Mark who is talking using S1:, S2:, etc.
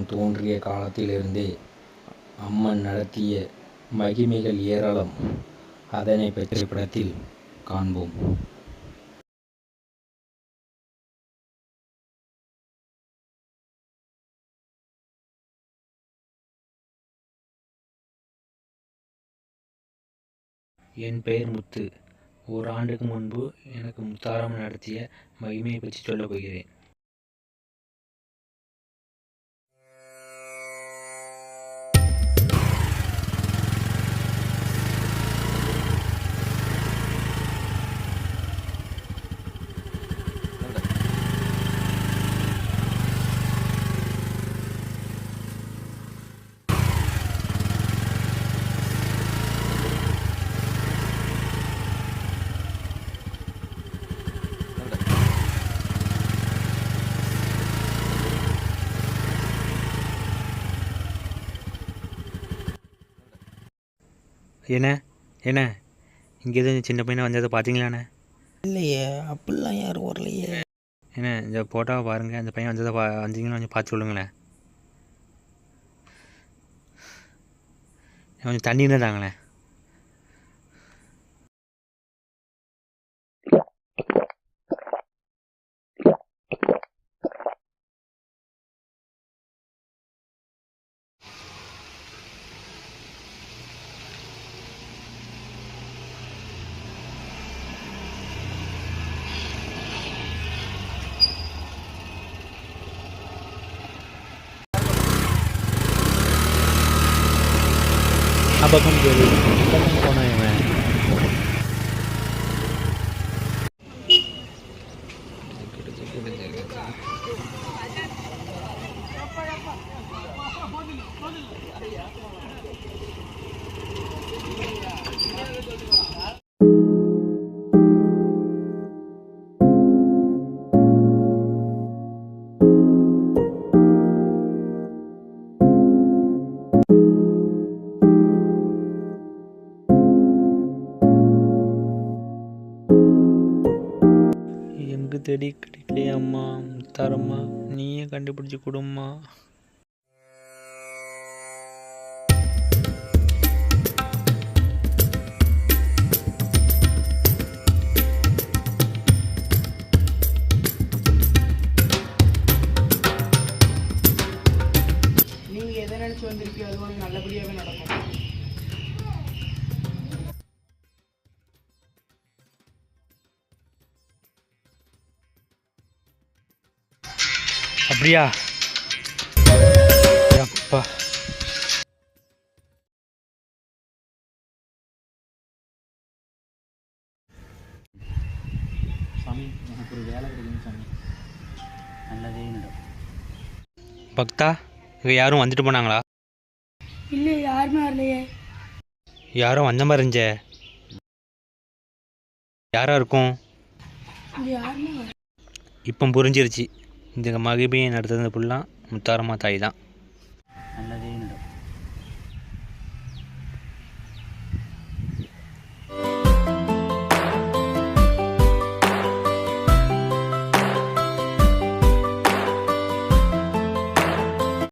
S1: உலகம் தோன்றிய காலத்திலிருந்தே அம்மன் நடத்திய மகிமைகள் ஏராளம். அதனை பற்றி படத்தில் காண்போம். என் பெயர் முத்து. ஓராண்டுக்கு முன்பு எனக்கு முத்தாரம்மன் நடத்திய மகிமையை பற்றி சொல்லப் போகிறேன். என்ன இங்கே எதுவும் சின்ன பையனை வந்ததை பார்த்தீங்களாண்ணே?
S2: இல்லையே, அப்படிலாம் யாரும் வரலையே.
S1: என்ன இந்த ஃபோட்டோவை பாருங்கள், அந்த பையன் வந்ததை வந்தீங்கன்னா கொஞ்சம் பார்த்து சொல்லுங்களேன். கொஞ்சம் தண்ணின்னு தாங்களேன். பக்கம் கேள்வி போனேன் இவன். எங்கு தேடி கிடைக்கலையே அம்மா, முத்தாரம்மா, நீயே கண்டுபிடிச்சி கொடும்மா.
S2: நீங்கள் எதை நினச்சி வந்திருக்கீங்க அது வந்து நல்லபடியாகவே நடக்கும்.
S1: அப்படியா? அப்பா சாமி, எனக்கு ஒரு வேலை கிடைக்குங்க சாமி. நல்லதே நடும். பக்தா, இங்கே யாரும் வந்துட்டு போனாங்களா?
S2: இல்லை, யாருமே வரலையே.
S1: யாரும் வந்த மாதிரி இருந்துச்சே. யாராக இருக்கும்?
S2: யாருமே
S1: இப்போ புரிஞ்சிருச்சு. இந்த மகிமையை நடத்துறது ஃபுல்லாக முத்தாரம்மா தாய் தான்.